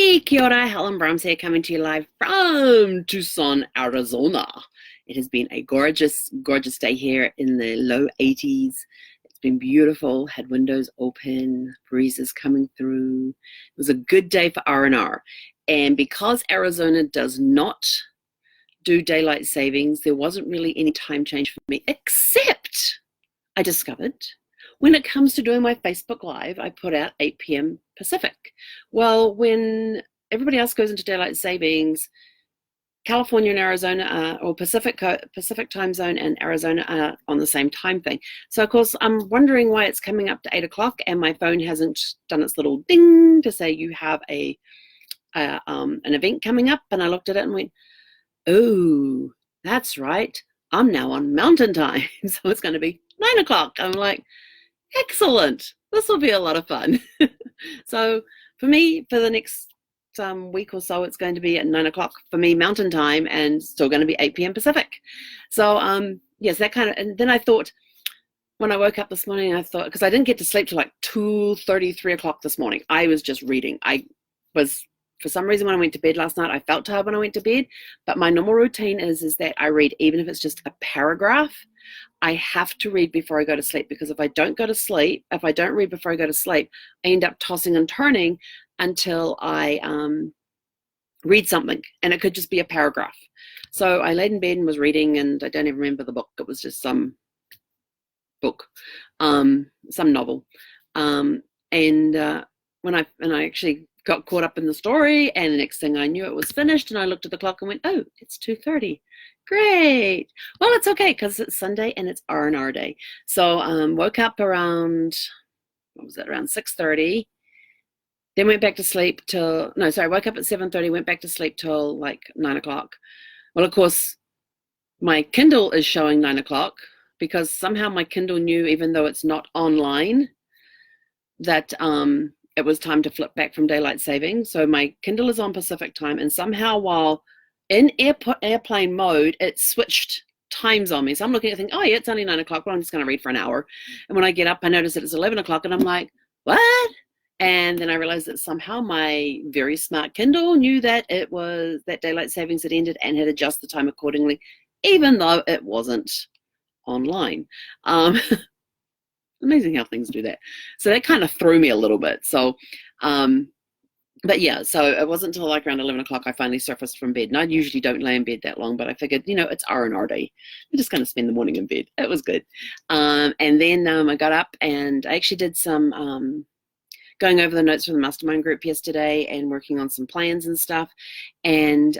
Hey, kia ora, Helen Brahms here, coming to you live from Tucson, Arizona. It has been a gorgeous, gorgeous day here in the low 80s. It's been beautiful, had windows open, breezes coming through. It was a good day for R&R. And because Arizona does not do daylight savings, there wasn't really any time change for me, except I discovered when it comes to doing my Facebook Live, I put out 8 p.m. Pacific. Well, when everybody else goes into daylight savings, California and Arizona or Pacific time zone and Arizona are on the same time thing. So, of course, I'm wondering why it's coming up to 8 o'clock and my phone hasn't done its little ding to say you have an event coming up. And I looked at it and went, oh, that's right. I'm now on Mountain Time. So it's going to be 9 o'clock. I'm like, excellent. This will be a lot of fun. So for me, for the next week or so, it's going to be at 9 o'clock for me Mountain Time and still going to be 8 p.m. Pacific. So yes, that kind of, and then I thought, when I woke up this morning, I thought, because I didn't get to sleep till like 2:30, 3 o'clock this morning. I was just reading. For some reason, when I went to bed last night, I felt tired when I went to bed, but my normal routine is that I read, even if it's just a paragraph. I have to read before I go to sleep, because if I don't read before I go to sleep, I end up tossing and turning until I read something, and it could just be a paragraph. So I laid in bed and was reading, and I don't even remember the book. It was just some book, some novel. And when I actually got caught up in the story, and the next thing I knew, it was finished, and I looked at the clock and went, oh, it's 2:30. Great. Well, it's okay because it's Sunday and it's R&R day. So woke up around, around 6:30. Then went back to sleep woke up at 7:30, went back to sleep till like 9 o'clock. Well, of course, my Kindle is showing 9 o'clock because somehow my Kindle knew, even though it's not online, that it was time to flip back from daylight saving. So my Kindle is on Pacific time, and somehow while in airplane mode, it switched times on me. So I'm looking at thinking, oh yeah, it's only 9 o'clock. Well, I'm just going to read for an hour. And when I get up, I notice that it's 11 o'clock, and I'm like, what? And then I realized that somehow my very smart Kindle knew that it was that daylight savings had ended and had adjusted the time accordingly, even though it wasn't online. Amazing how things do that. So that kind of threw me a little bit. So, but yeah, so it wasn't until like around 11 o'clock I finally surfaced from bed. And I usually don't lay in bed that long, but I figured, it's R&R day. I'm just going to spend the morning in bed. It was good. And then I got up and I actually did some going over the notes from the mastermind group yesterday and working on some plans and stuff. And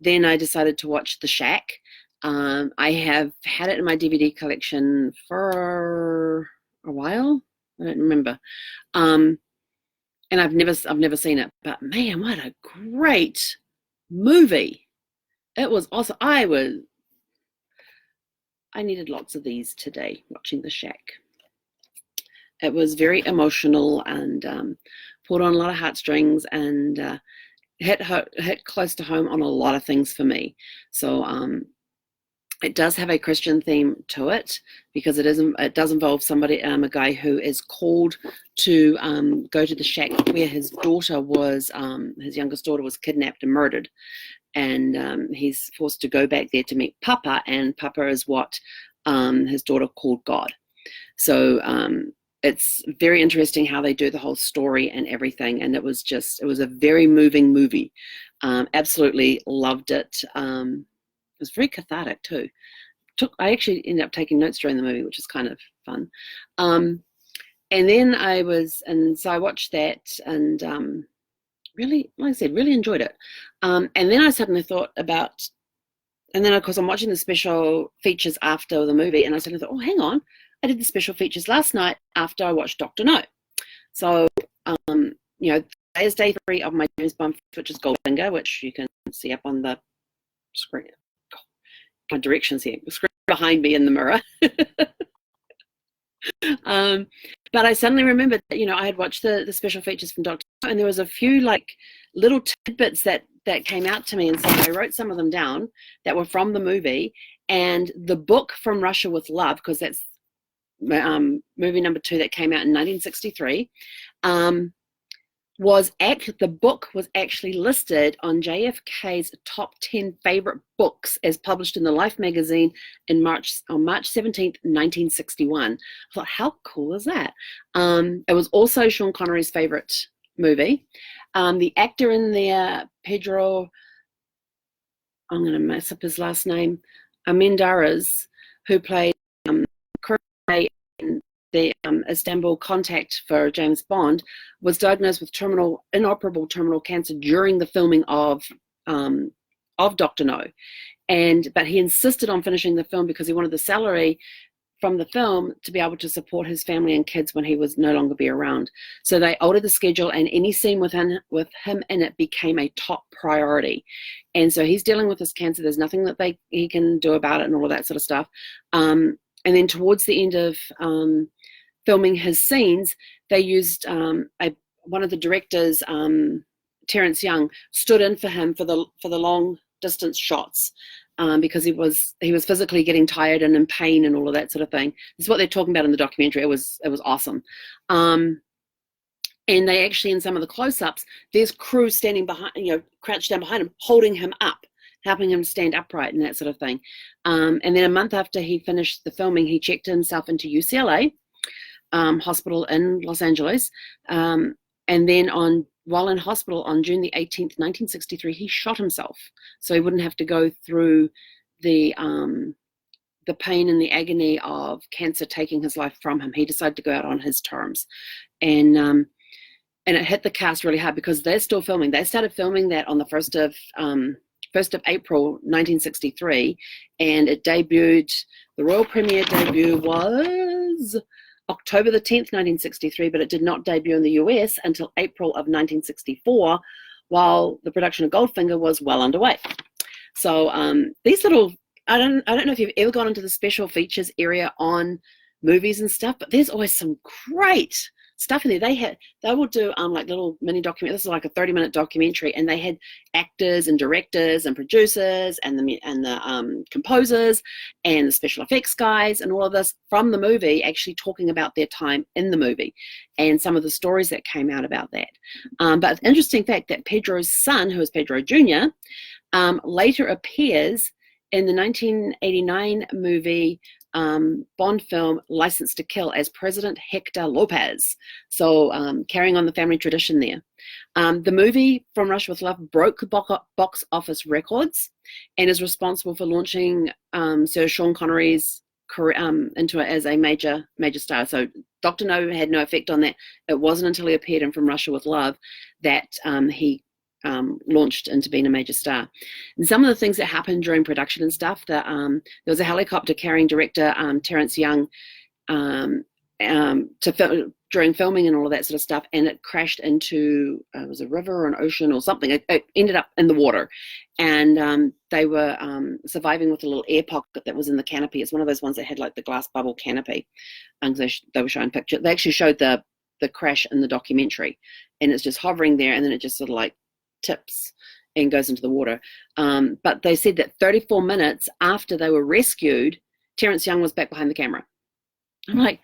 then I decided to watch The Shack. I have had it in my DVD collection for a while. I don't remember. And I've never seen it, but man, what a great movie. It was awesome. I needed lots of these today, watching The Shack. It was very emotional and pulled on a lot of heartstrings and hit close to home on a lot of things for me. So it does have a Christian theme to it, because it does involve somebody, a guy who is called to go to the shack where his daughter was, his youngest daughter was kidnapped and murdered. And he's forced to go back there to meet Papa, and Papa is what his daughter called God. So it's very interesting how they do the whole story and everything. And it was a very moving movie. Absolutely loved it. It was very cathartic too. I actually ended up taking notes during the movie, which is kind of fun. And then so I watched that and really, like I said, really enjoyed it. And then I suddenly thought about, and then of course I'm watching the special features after the movie, and I suddenly thought, oh, hang on, I did the special features last night after I watched Dr. No. So, today is day 3 of my James Bond, which is Goldfinger, which you can see up on the screen. My directions here, screen behind me in the mirror. But I suddenly remembered that, I had watched the special features from Dr. No, and there was a few like little tidbits that came out to me, and so I wrote some of them down that were from the movie and the book From Russia with Love, because that's movie number 2 that came out in 1963. the book was actually listed on JFK's top 10 favorite books as published in the Life magazine on March 17th, 1961. I thought, how cool is that? It was also Sean Connery's favorite movie. The actor in there, Pedro, I'm going to mess up his last name, Amendares, who played in the Istanbul Contact for James Bond, was diagnosed with inoperable terminal cancer during the filming of Dr. No. But he insisted on finishing the film because he wanted the salary from the film to be able to support his family and kids when he was no longer be around. So they altered the schedule, and any scene with him in it became a top priority. And so he's dealing with this cancer. There's nothing that he can do about it and all of that sort of stuff. And then towards the end of filming his scenes, they used one of the directors, Terrence Young, stood in for him for the long distance shots. Because he was physically getting tired and in pain and all of that sort of thing. This is what they're talking about in the documentary. It was awesome. And they actually, in some of the close-ups, there's crew standing behind, crouched down behind him, holding him up, helping him stand upright and that sort of thing. And then a month after he finished the filming, he checked himself into UCLA hospital in Los Angeles. And then while in hospital on June the 18th, 1963, he shot himself so he wouldn't have to go through the pain and the agony of cancer taking his life from him. He decided to go out on his terms. And it hit the cast really hard because they're still filming. They started filming that on the 1st of April, 1963, and it debuted, the royal premiere debut was October the 10th, 1963, but it did not debut in the US until April of 1964, while the production of Goldfinger was well underway. So these little, I don't know if you've ever gone into the special features area on movies and stuff, but there's always some great stuff in there. They will do like little mini document. This is like a 30-minute documentary, and they had actors and directors and producers and the composers and the special effects guys and all of this from the movie actually talking about their time in the movie and some of the stories that came out about that. But the interesting fact that Pedro's son, who is Pedro Jr., later appears in the 1989 movie Bond film License to Kill as President Hector Lopez. So carrying on the family tradition there. The movie From Russia with Love broke box office records and is responsible for launching Sir Sean Connery's career into it as a major star. So Dr. No had no effect on that. It wasn't until he appeared in From Russia with Love that he launched into being a major star. And some of the things that happened during production and stuff, there was a helicopter carrying director Terrence Young during filming and all of that sort of stuff, and it crashed into it was a river or an ocean or something. It ended up in the water, and they were surviving with a little air pocket that was in the canopy. It's one of those ones that had like the glass bubble canopy, and they were showing pictures. They actually showed the crash in the documentary, and it's just hovering there, and then it just sort of like tips and goes into the water. But they said that 34 minutes after they were rescued, Terrence Young was back behind the camera. I'm like,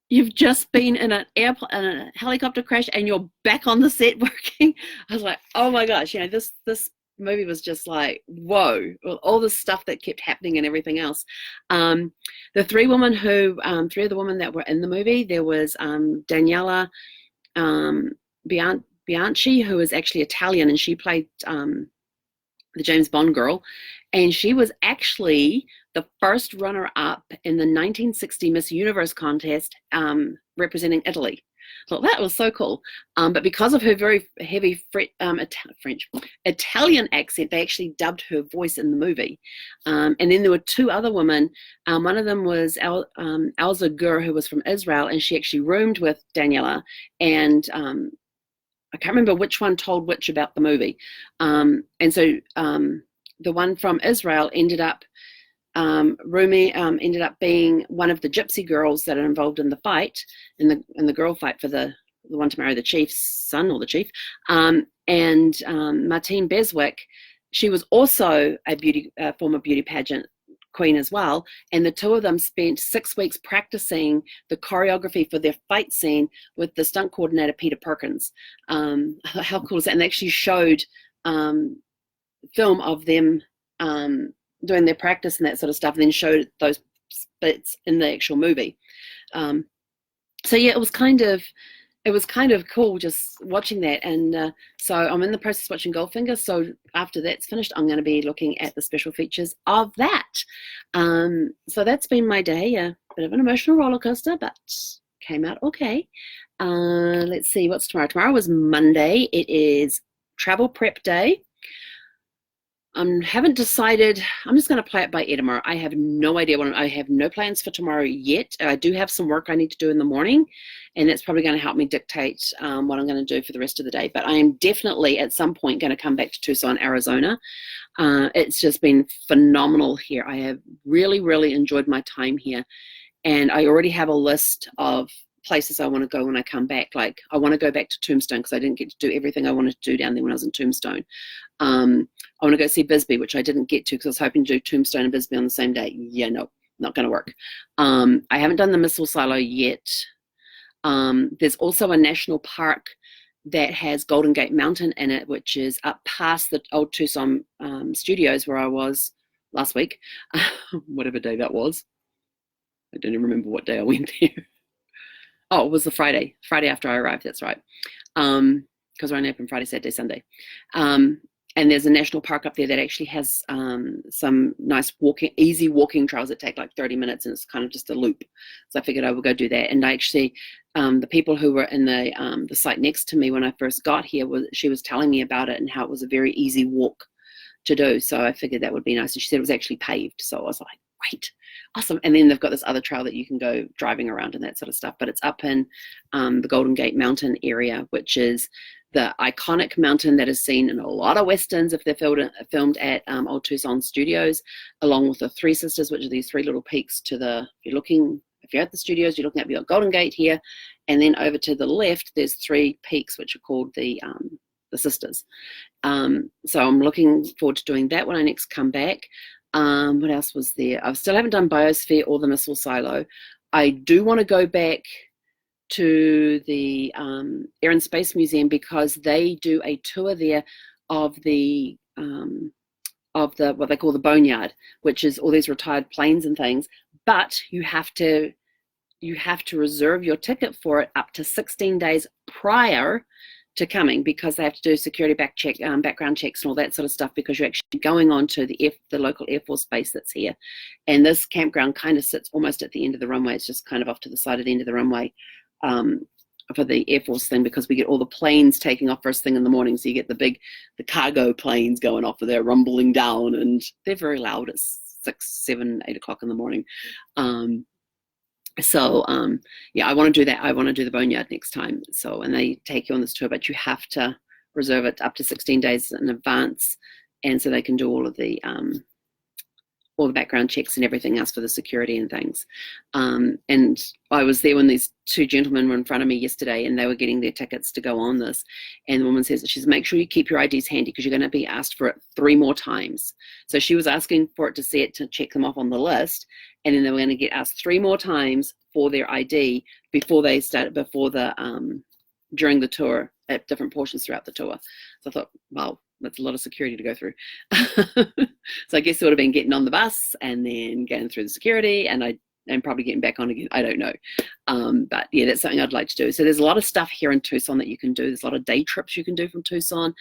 you've just been in a helicopter crash and you're back on the set working. I was like, oh my gosh, this movie was just like, whoa, all the stuff that kept happening and everything else. The three of the women that were in the movie, there was Daniela Bianchi, who is actually Italian, and she played the James Bond girl, and she was actually the first runner-up in the 1960 Miss Universe contest representing Italy. So that was so cool. But because of her very heavy Italian accent, they actually dubbed her voice in the movie. And then there were two other women. One of them was Elza Gur, who was from Israel, and she actually roomed with Daniela, and I can't remember which one told which about the movie. And so the one from Israel ended up ended up being one of the gypsy girls that are involved in the fight, in the girl fight for the one to marry the chief's son or the chief. And Martine Beswick, she was also a former beauty pageant queen as well, and the two of them spent 6 weeks practicing the choreography for their fight scene with the stunt coordinator Peter Perkins. How cool is that? And they actually showed film of them doing their practice and that sort of stuff, and then showed those bits in the actual movie. So yeah, it was kind of cool just watching that. And so I'm in the process of watching Goldfinger. So after that's finished, I'm going to be looking at the special features of that. So that's been my day. A bit of an emotional roller coaster, but came out okay. Let's see, what's tomorrow? Tomorrow was Monday. It is travel prep day. Haven't decided. I'm just going to play it by ear tomorrow. I have no idea I have no plans for tomorrow yet. I do have some work I need to do in the morning, and that's probably going to help me dictate what I'm going to do for the rest of the day. But I am definitely at some point going to come back to Tucson, Arizona. It's just been phenomenal here. I have really, really enjoyed my time here, and I already have a list of places I want to go when I come back. Like, I want to go back to Tombstone because I didn't get to do everything I wanted to do down there when I was in Tombstone. I want to go see Bisbee, which I didn't get to because I was hoping to do Tombstone and Bisbee on the same day. Yeah, no, not going to work. I haven't done the Missile Silo yet. There's also a national park that has Golden Gate Mountain in it, which is up past the old Tucson studios where I was last week, whatever day that was. I don't even remember what day I went there. Oh, it was the Friday after I arrived, that's right. Because we're only open Friday, Saturday, Sunday. And there's a national park up there that actually has some nice easy walking trails that take like 30 minutes, and it's kind of just a loop. So I figured I would go do that. And I actually, the people who were in the site next to me when I first got here, she was telling me about it and how it was a very easy walk to do. So I figured that would be nice. And she said it was actually paved. So I was like, great, awesome. And then they've got this other trail that you can go driving around and that sort of stuff. But it's up in the Golden Gate Mountain area, which is the iconic mountain that is seen in a lot of westerns if they're filmed at Old Tucson Studios, along with the Three Sisters, which are these three little peaks to the, if you're at the studios, you're looking at, you've got Golden Gate here, and then over to the left, there's three peaks, which are called the Sisters. So I'm looking forward to doing that when I next come back. What else was there? I still haven't done Biosphere or the Missile Silo. I do want to go back to the Air and Space Museum because they do a tour there of the what they call the boneyard, which is all these retired planes and things. But you have to reserve your ticket for it up to 16 days prior to coming, because they have to do security background checks and all that sort of stuff, because you're actually going on to the local Air Force base that's here. And this campground kind of sits almost at the end of the runway. It's just kind of off to the side of the end of the runway for the Air Force thing, because we get all the planes taking off first thing in the morning. So you get the cargo planes going off, they're rumbling down, and they're very loud at 6, 7, 8 o'clock in the morning. Yeah, I want to do that. I want to do the boneyard next time. So, and they take you on this tour, but you have to reserve it up to 16 days in advance, and so they can do all the background checks and everything else for the security and things. And I was there when these two gentlemen were in front of me yesterday, and they were getting their tickets to go on this. And the woman says, make sure you keep your IDs handy because you're going to be asked for it 3 more times. So she was asking for it to see it, to check them off on the list. And then they were going to get asked 3 more times for their ID during the tour at different portions throughout the tour. So I thought, wow, that's a lot of security to go through. So I guess it would have been getting on the bus and then getting through the security and probably getting back on again. I don't know. But yeah, that's something I'd like to do. So there's a lot of stuff here in Tucson that you can do. There's a lot of day trips you can do from Tucson.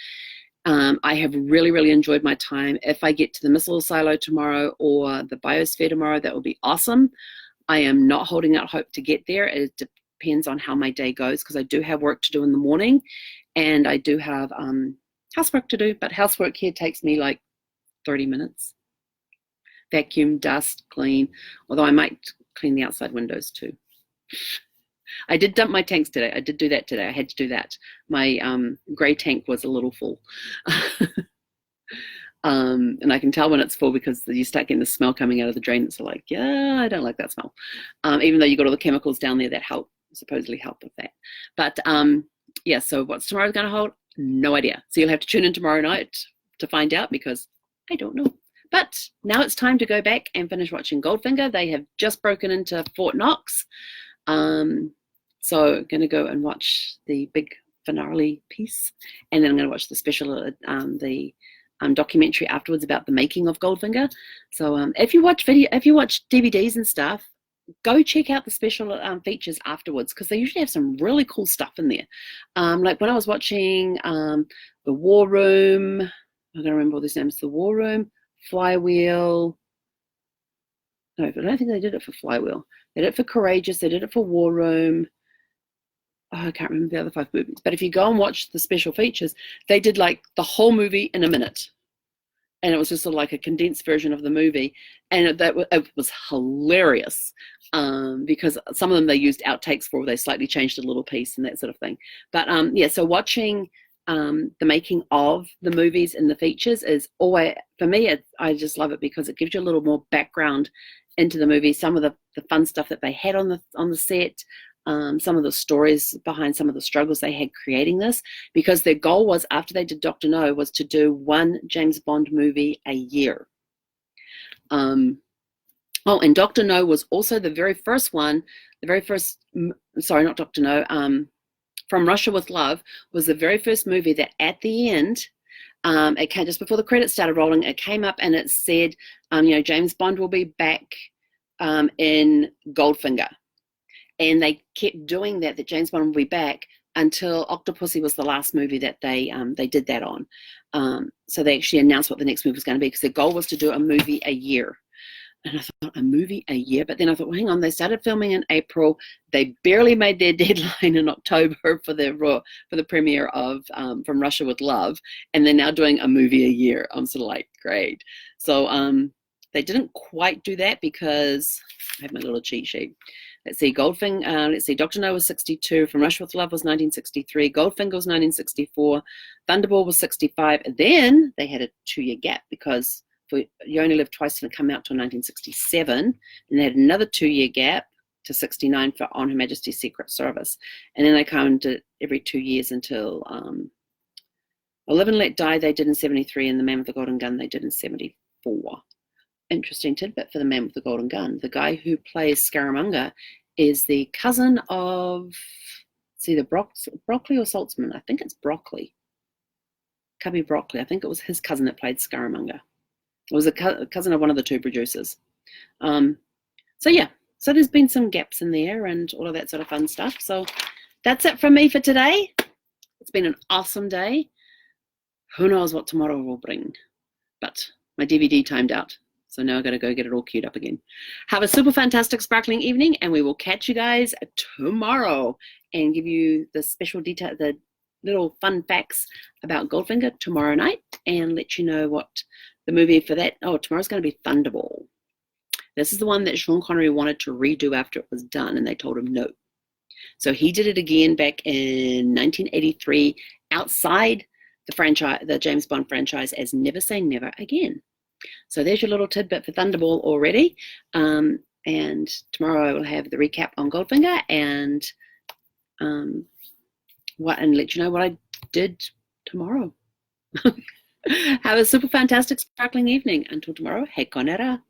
I have really, really enjoyed my time. If I get to the Missile Silo tomorrow or the Biosphere tomorrow, that will be awesome. I am not holding out hope to get there. It depends on how my day goes, because I do have work to do in the morning, and I do have housework to do, but housework here takes me like 30 minutes. Vacuum, dust, clean, although I might clean the outside windows too. I did dump my tanks today. I did do that today. I had to do that. My gray tank was a little full. And I can tell when it's full because you start getting the smell coming out of the drain. It's like, yeah, I don't like that smell. Even though you got all the chemicals down there that supposedly help with that. But yeah, so what's tomorrow going to hold? No idea. So you'll have to tune in tomorrow night to find out, because I don't know. But now it's time to go back and finish watching Goldfinger. They have just broken into Fort Knox. So I'm going to go and watch the big finale piece, and then I'm going to watch the special, the documentary afterwards about the making of Goldfinger. So if you watch DVDs and stuff, go check out the special features afterwards, because they usually have some really cool stuff in there. Like when I was watching the War Room, I'm going to remember all these names: the War Room, Flywheel. No, but I don't think they did it for Flywheel. They did it for Courageous. They did it for War Room. Oh, I can't remember the other 5 movies. But if you go and watch the special features, they did like the whole movie in a minute. And it was just sort of like a condensed version of the movie. And it was hilarious, because some of them they used outtakes for, they slightly changed a little piece and that sort of thing. But yeah, so watching the making of the movies and the features is always, for me, I just love it, because it gives you a little more background into the movie, some of the fun stuff that they had on the set, some of the stories behind some of the struggles they had creating this, because their goal was, after they did Dr. No, was to do 1 James Bond movie a year. And Dr. No was also the very first one, sorry, not Dr. No, From Russia with Love was the very first movie that at the end, it came just before the credits started rolling, it came up and it said, James Bond will be back in Goldfinger. And they kept doing that James Bond will be back until Octopussy was the last movie that they did that on. So they actually announced what the next movie was going to be, because their goal was to do a movie a year. And I thought, a movie a year? But then I thought, well, hang on, they started filming in April. They barely made their deadline in October for the premiere of From Russia with Love. And they're now doing a movie a year. I'm sort of like, great. So they didn't quite do that, because I have my little cheat sheet. Let's see, Dr. No was 62, From Russia with Love was 1963, Goldfinger was 1964, Thunderball was 65. And then they had a 2-year gap, because You Only Live Twice didn't come out till 1967, and they had another 2-year gap to 69 for On Her Majesty's Secret Service. And then they counted every 2 years until Live and Let Die they did in 73, and The Man with the Golden Gun they did in 74. Interesting tidbit for The Man with the Golden Gun. The guy who plays Scaramanga is the cousin of, it's either Broccoli or Saltzman. I think it's Broccoli. Cubby Broccoli. I think it was his cousin that played Scaramanga. It was a cousin of one of the 2 producers. So yeah, so there's been some gaps in there and all of that sort of fun stuff. So that's it from me for today. It's been an awesome day. Who knows what tomorrow will bring, but my DVD timed out. So now I've got to go get it all queued up again. Have a super fantastic sparkling evening, and we will catch you guys tomorrow and give you the special detail, the little fun facts about Goldfinger tomorrow night, and let you know what the movie for that. Oh, tomorrow's going to be Thunderball. This is the one that Sean Connery wanted to redo after it was done, and they told him no. So he did it again back in 1983 outside the James Bond franchise as Never Say Never Again. So there's your little tidbit for Thunderball already. And tomorrow I will have the recap on Goldfinger and let you know what I did tomorrow. Have a super fantastic sparkling evening. Until tomorrow, hei konera.